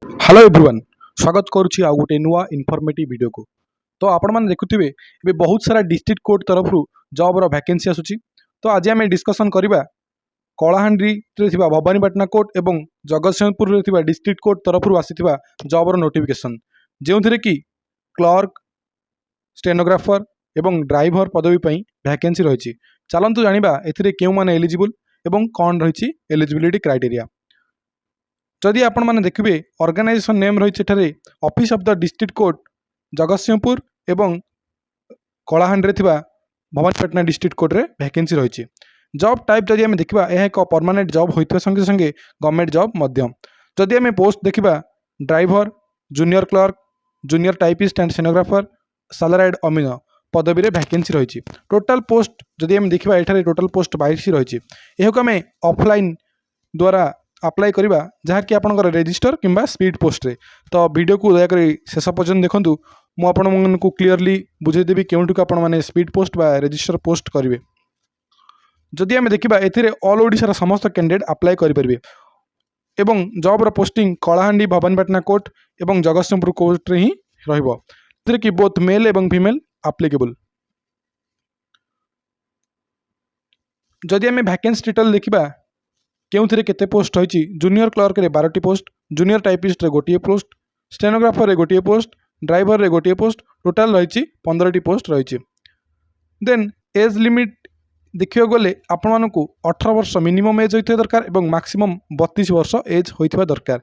Hello everyone, स्वागत करुच्ची आउ गोटे नुआ इनफॉर्मेटिव वीडियो को। तो आपण मैंने देखुथिबे एबे बहुत सारा डिस्ट्रिक्ट कोर्ट तरफ जॉब रो वैकेंसी आसुची। तो आज आम डिस्कसन करबा कलाहांडी रे थिबा भवानीपाटना कोर्ट एवं जगतसिंहपुर रे थिबा डिस्ट्रिक्ट कोर्ट तरफ आसीथिबा जॉब रो नोटिफिकेशन, जेउथिरे कि क्लर्क, स्टेनोग्राफर एवं ड्राइवर पदवी पई वैकेंसी रहिछि। चलंतु जानिबा एथिरे केउ माने एलिजिबल एवं कोन रहिछि एलिजिबिलिटी क्राइटेरिया। जदि आपण मैंने देखिए ऑर्गेनाइजेशन नेम रही office of the district court Jagatsinghpur एवं कलाहांडी रे थिबा भवानीपाटना डिस्ट्रिक्ट कोर्ट रे वैकेंसी रही। जॉब टाइप जदि आम देखा यह एक परमानेंट जॉब होता संगे संगे गवर्नमेंट जॉब मध्य। जदि आम पोस्ट देखा driver, junior clerk, junior typist and stenographer, salaried अमीन पदवी रे वैकेंसी रही। टोटाल पोस्ट जदि आम देखा ये टोटाल पोस्ट 22 रही। यह आम ऑफलाइन द्वारा अप्लाई करवा जहाँकि आपंकर रेजिस्टर किंबा स्पीड पोस्ट रे। तो वीडियो को दयाक शेष पर्यटन देखूँ, मुझे क्लीयरली बुझेदेवी केउठू आपण मैंने स्पीड पोस्ट बा रेजिस्टर पोस्ट करेंगे। जदि आम देखा ए ऑल ओडिशा समस्त कैंडिडेट अप्लाई करेंगे एवं जॉब रो पोस्टिंग कलाहांडी भवानीपाटना कोर्ट एवं जगतसिंहपुर कोर्ट रे ही रहिबो, जे कि बोथ मेल एवं फीमेल एप्लीकेबल। जदि आम वैकेंसी डिटेल देखा केउथिरे केते पोस्ट होइछि, जूनियर क्लर्क रे 12टी पोस्ट, जूनियर टाइपिस्ट रे गोटिए पोस्ट, स्टेनोग्राफर रे गोटिए पोस्ट, ड्राइवर रे गोटिए पोस्ट, टोटाल रही 15टी पोस्ट रही। देन एज लिमिट देखियो गले आपण मानकु 18 वर्ष मिनिमम एज होइथिबा दरकार एवं मैक्सिमम 32 वर्ष एज होइथिबा दरकार।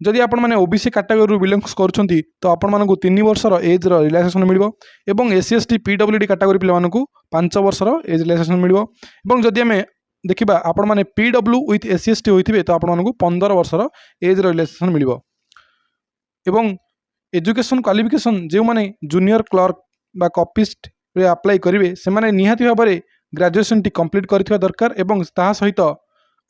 जदि आपण माने ओबीसी कैटेगरी बिलोंग्स करूछंती तो आपण मानकु 3 वर्षर एज रो रिलैक्सेशन मिलिबो एवं एससी एसटी पीडब्ल्यूडी कैटेगरी पिला मानकु 5 वर्षर एज रिलैक्सेशन मिलिबो। एवं जदि हमें देखा आपण मैंने पीडब्ल्यू विथ एससी एसटी होते तो आपण मानकु 15 वर्षर एज रिलैक्सेशन मिलिबो। एवं एजुकेशन क्वालिफिकेशन जो माने जूनियर क्लर्क बा कॉपिस्ट रे अप्लाई करेंगे से माने निहाती भाव में ग्रेजुएशन टी कंप्लीट करथिबा दरकार एवं ता सहित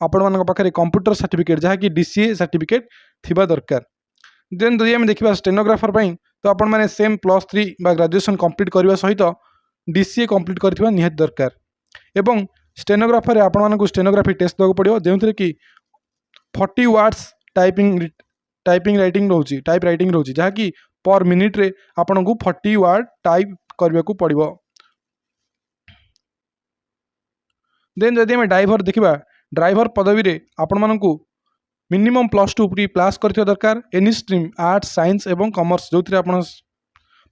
आपण मानक पाखरे कंप्यूटर सर्टिफिकेट जहाँकि डीसीए सर्टिफिकेट थिबा दरकार। देन जदि आम देखा स्टेनोग्राफर पई तो आपण माने सेम +3 बा ग्रेजुएशन कंप्लीट करबा सहित डीसीए कंप्लीट करथिबा निहाती दरकार। एवं स्टेनोग्राफर आपण मानकु स्टेनोग्राफी टेस्ट देବାକୁ पड़ियो, जेउथिरे कि 40 वर्ड्स टाइपिंग राइटिंग रोची, टाइप राइटिंग रोची, जहाँकि पर मिनिट रे आपनको 40 वर्ड टाइप करबाकू पड़ियो। देन जदि हम ड्राइवर देखा ड्राइवर पदवी रे आपण मानकु मिनिमम +2 प्री पास करथिबा दरकार, एनी स्ट्रीम आर्ट्स साइंस एवं कॉमर्स जोथिरे आपण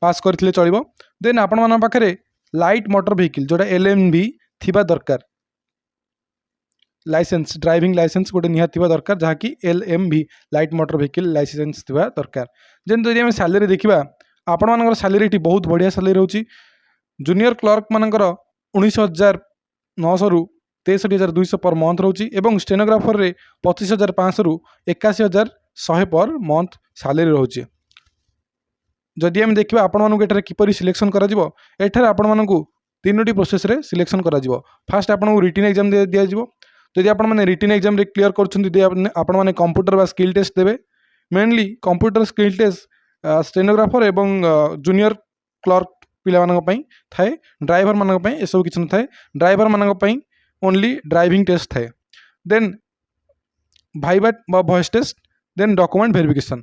पास करथिले चलिबो। देन आपण मान पाखरे लाइट मोटर व्हीकल जोटा एलएमवी थिबा दरकार, लाइसेंस ड्राइविंग लाइसेंस गोटे निहाती थिबा दरकार, जहाँकि LMV light motor vehicle licence थिबा दरकार। जेन जदि हम सैलरी देखा आपण मानकर सैलरी टी बहुत बढ़िया सैलरी रहउची। जूनियर क्लर्क मानकर 19,900 रु 63,200 पर मंथ रोची एवं स्टेनोग्राफर रे 25,500 रु 81,100 पर मंथ सैलरी रोची। जदि हम देखा आपण मानकु एठारे किपरि सिलेक्शन करा जिवो, एठारे आपण मानकु 3टी प्रोसेस रे सिलेक्शन करा जिवो। फास्ट आपन रिटन एग्जाम दिया जिवो। जदि आपण माने रिटन एग्जाम रे क्लियर करछन्ती आपण माने कंप्यूटर बा स्किल टेस्ट देबे। Mainly computer skill test stenographer एवं जूनियर क्लर्क पिला मानक पई थाए, ड्राइवर मानक पई ए सब किछ न थाए। ड्राइवर मानक पई ओनली ड्राइविंग टेस्ट थाए। देन भाइबा बा voice test, then document verification.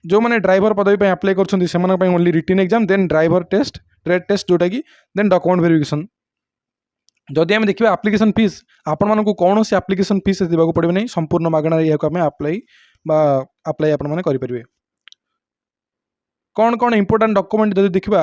जो माने ड्राइवर पदवी पे अप्लाई करछन्ती से मानक पई only written exam, then driver test, trade test जोटा कि, देन डॉक्यूमेंट वेरिफिकेशन। जदि आम देखा एप्लिकेशन फीस आपण मानकु कौन से एप्लिकेशन फीस देबाकू पड़े नहीं, संपूर्ण मागणा यह आम अप्लाई आपण माने करि परिबे। कौन कौन इंपोर्टेंट डॉक्यूमेंट जदि देखा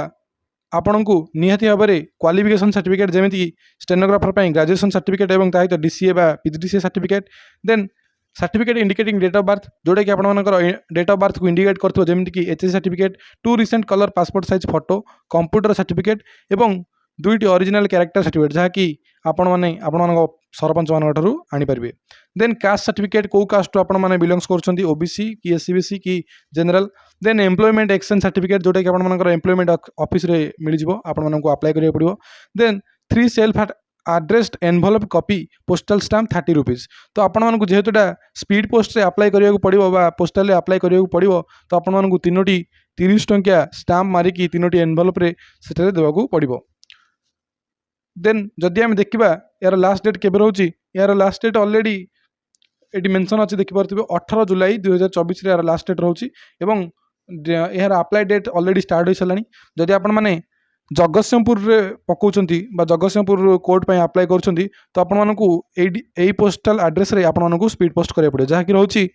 आपन को निहाती भाव में क्वालिफिकेशन सर्टिफिकेट जमीती स्टेनोग्राफर पर ग्रेजुएशन सर्टिफिकेट और सहित डीसीए बा PGDCA certificate, then certificate indicating date of birth जोटा कि आपंकर डेट ऑफ बर्थ को इंडिकेट करथिबो, जेमिति कि HSC certificate, 2 recent colour passport size photo, computer certificate एवं 2टी ओरिजिनल कैरेक्टर सर्टिफिकेट जहाँकि आपण माने सरपंच मानू आनी पारे। देन कास्ट सर्टिफिकेट को कास्ट आपण माने बिलोंग्स करछन्ती, ओबीसी कि एससीबीसी कि general. Then employment exchange certificate जोटा कि आपण एम्प्लॉयमेंट ऑफिस रे मिल जिवो, आपण मानकु अप्लाई करिया पड़िबो। Then 3 self addressed envelope copy postal stamp 30 rupees. तो आपण मानकु जेहेतुटा स्पीड पोस्ट रे अप्लाई करिया पड़िबो बा पोस्टल रे अप्लाई करिया पड़िबो, तो आपण मानकु 3टी 30 टंकिया स्टाम्प मारिकी 3टी एनवलप रे सेटरे देबाकू पड़िबो। देन जदि आम देखा यार लास्ट डेट केबे रोची, यार लास्ट डेट ऑलरेडी ये मेंशन अच्छे देखिपे 18 जुलाई 2024 यार लास्ट डेट रोचे एवं यार अप्लाई डेट ऑलरेडी स्टार्ट हो सारा जदि आपण मैंने जगतसिंहपुर पकाउछंती जगतसिंहपुर कोर्ट पर अप्लाई करुँच तो आपण पोस्टाल आड्रेस आपको स्पीड पोस्ट करा पड़े जहाँकि रोचे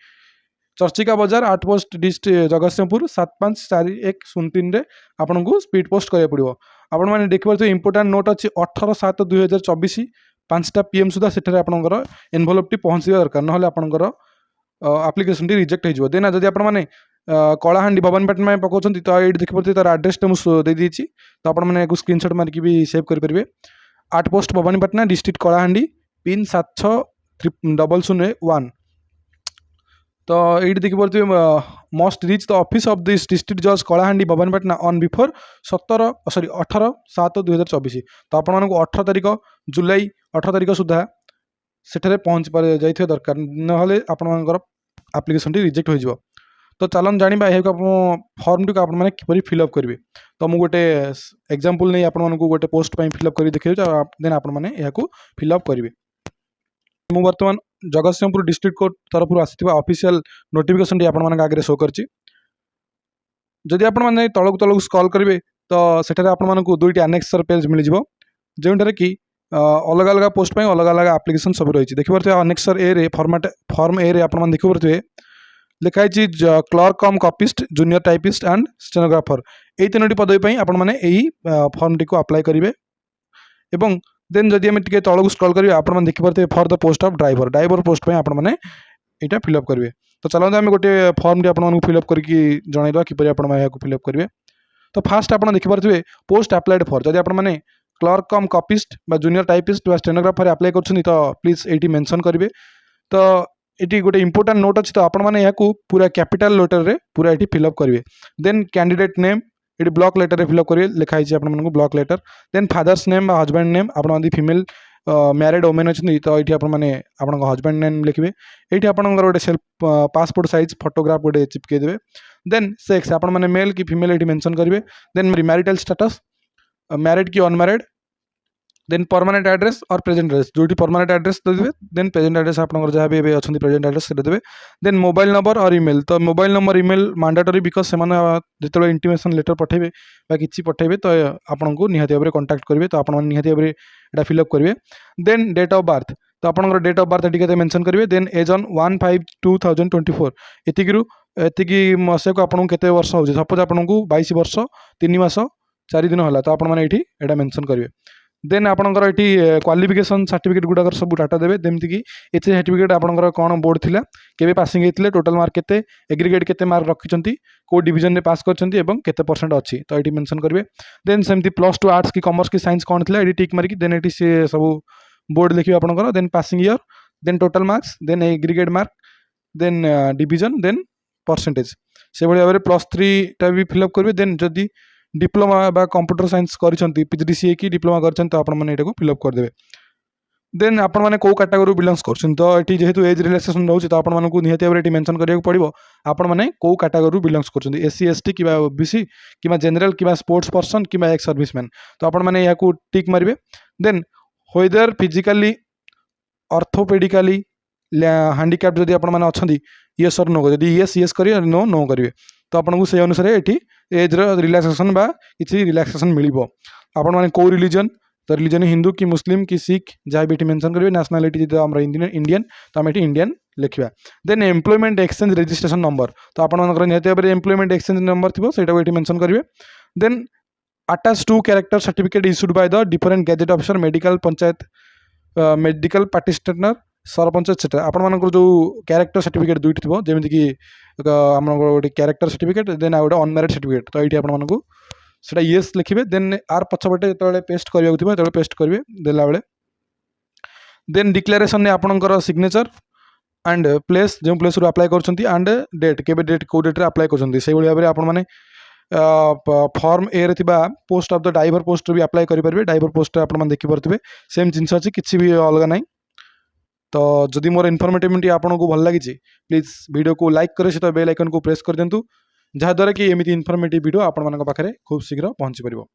चर्चिका बजार 8 पोस्ट डिस्ट्रिक्ट जगतसिंहपुर 754103 रे आपको स्पीड पोस्ट करा पड़ो। आपण मैंने देखिए इंपोर्टाट नोट अच्छी 18/7/2024 5टा PM सुधा से आपंकर एनभलपटी पहुँचा दरकार ना आपंकर आप्लिकेसन टी रिजेक्ट हो देना जदि आपने कलाहांडी भवानीपाटना में पकाउं तो ये देखिए तार आड्रेस मुझे देती तो आपने स्क्रीनशॉट मारिकी भी सेव करेंगे 8 post Bhawanipatna district Kalahandi pin 760001 तो ये देखिए must rich the office of this district जज कलाहांडी भवानीपाटना ऑन बिफोर 18/7/2024 तो आपको 18 तारिख जुलाई 18 तारिख सुधा सेठे पहुँच जाइए दरकार ना आपर आप्लिकेसन टी रिजेक्ट हो तो चलन जाना यह फॉर्म टी आपने किपरि फिलअप करेंगे तो मुझे गोटे एग्जांपल नहीं आपको गोटे पोस्ट पर फिलअप कर देखिए देन आपने फिलअप करेंगे। मु बर्तमान जगतसिंहपुर डिस्ट्रिक्ट कोर्ट तरफ आसी ऑफिशियल नोटिफिकेशन टी आपन आगे शो करछि जदि आपण माने तलक तलक स्क्रॉल करेंगे तो सेठारे आपण मानकु दुईटी एनेक्सर पेज मिल जिवो जोंठारे कि अलग अलग पोस्ट पर अलग अलग एप्लिकेशन सब रही देखिए एनेक्सर ए रे फॉर्म ए रे आपण माने देखिए लिखाई clerk come copyist junior typist and stenographer ये तीनोटी पदवी पर आपण माने फॉर्म टी को अप्लाई करेंगे एवं देन जदि आम टे तलक स्क्रॉल करेंगे आपने देखिए for the post of driver post पर आपने यहाँ फिलअप करेंगे तो चलते आम गोटे फॉर्म टी आपको फिलअप करके जनईदा किपर आप फिलअप करेंगे तो फास्ट आप देखिए पोस्ट अप्लाइड फॉर जदि आपने क्लर्क कम copyist junior typist stenographer apply कर तो प्लीज ये मेंशन करेंगे तो ये गोटे इंपोर्टेंट नोट अच्छी तो आपने पूरा कैपिटल लेटर रे पूरा ये फिलअप करेंगे देन कैंडिडेट नेम ये ब्लॉक लेटर फिलअप करेंगे लिखाई आपको block letter then father's name husband name आप फीमेल मैरिड वोमेन अच्छी तो ये आपने हजबैंड नेम लिखे ये आपंकर गोटे सेल्फ पासपोर्ट साइज फोटोग्राफ गोटे चिपके देवे देन सेक्स आप मेल कि फीमेल ये मेंशन करेंगे देन मैरिटल स्टेटस मैरिड कि अनमैरिड देन परमानेंट एड्रेस और प्रेजेंट एड्रेस जो परमानेंट एड्रेस देवे देन प्रेजेंट एड्रेस आपंकर जहाँ भी अच्छा प्रेजेंट एड्रेस से देवे देन मोबाइल नंबर और ईमेल तो mobile number email mandatory because से जो इंटीमेशन लेटर पठेबे कि पठेबे तो आपको निहाती भाव में कांटेक्ट करेंगे तो आप निहाती भाव में फिलअप करेंगे देन डेट ऑफ बर्थ तो आपंकर डेट ऑफ बर्थ ये मेंशन करेंगे देन एज ऑन 1/5/2024 एतिकी मसीह को आपको केते वर्ष हो सपोज आपको 22 वर्ष 3 मास 4 दिन है तो आपने ये मेंशन करेंगे देन आपंकर ये क्वालिफिकेशन सर्टिफिकेट गुड़ाक सब डाटा देवे जमीक कि एच सर्टिफिकेट आपंकर कौन बोर्ड थिला केबे पासिंग होते टोटल मार्क केते एग्रीगेट केते मार्क रखिंट को डिवीजन में पास करते परसेंट अच्छी तो ये मेंशन करेंगे देन सेमती +2 आर्ट्स की कॉमर्स की साइंस कौन थी ये टिक मारिक देन ये सी सब बोर्ड लिखे आपंकर then passing year then total marks then aggregate mark then division then percentage से भाव में +3 भी फिलअप करेंगे देन जदि डिप्लोमा बा कंप्यूटर साइंस करिसेंती PGDCA की डिप्लोमा करिसेंती तो आपण माने एटाको फिलअप कर देबे देन आपण माने को कैटेगरी बिलोंग्स करछन तो एटी जेहेतु एज रिलैक्सेशन रहउछि तो आपण मानकु निहति भाबरे एटी मेंशन करियो पड़िबो आपण माने को कैटेगरी बिलोंग्स करछन SC ST किबा OBC किबा जनरल किबा स्पोर्ट्स पर्सन किबा एक्स सर्विसमैन तो आपण माने याकू टिक मारिबे then whether physically orthopedically handicapped जदि आपण माने अछंती यस और नो जदि यस करियो नो नो करिवे तो आपको से अनुसार ये एज रिलैक्सेशन बा किसी रिलैक्सेशन मिलिबो आपण माने को रिलीजन तो रिलीजन हिंदू कि मुस्लिम कि सिख जहाँ भी मेंशन करेंगे नेशनलिटी जो आम इंडियन तो आम इंडियन लिखा then employment exchange registration number तो आपंकर निहती भाव में एम्प्लॉयमेंट एक्सचेंज नंबर थी से मेंशन करेंगे then attach to character certificate issued by the different gazette officer medical panchayat medical participator sarpanch etcetera आपंकर जो कैरेक्टर सर्टिफिकेट दुईट थी जमीक कि आम गोटे कैरेक्टर सर्टिफिकेट देन आ गोटे अनमैरिड सर्टिफिकेट तो ये आपको सेटा येस लिखिए देन आर पछपटे जो पेस्ट करवाक पेस्ट करेंगे देला बेले देन डिक्लेरेशन ने आपंकर सिग्नेचर एंड प्लेस जो प्लेस रू अप्लाई कर एंड डेट के डेट कौ डेट अप्लाई कर भाव में आपने फॉर्म ए रे post of the driver post भी अप्लाई करेंगे ड्राइवर पोस्ट आप देखिपे सेम जिनस अच्छी किसी भी अलग ना तो जदि मोर इनफॉर्मेटिव आपको भल लगी प्लीज वीडियो को लाइक करे सहित बेल आइकन को प्रेस कर दिंतु जहाँद्वारा कि एमती इनफॉर्मेटिव वीडियो आपण मानक पाखरे खूब शीघ्र पहुँची पारिबो।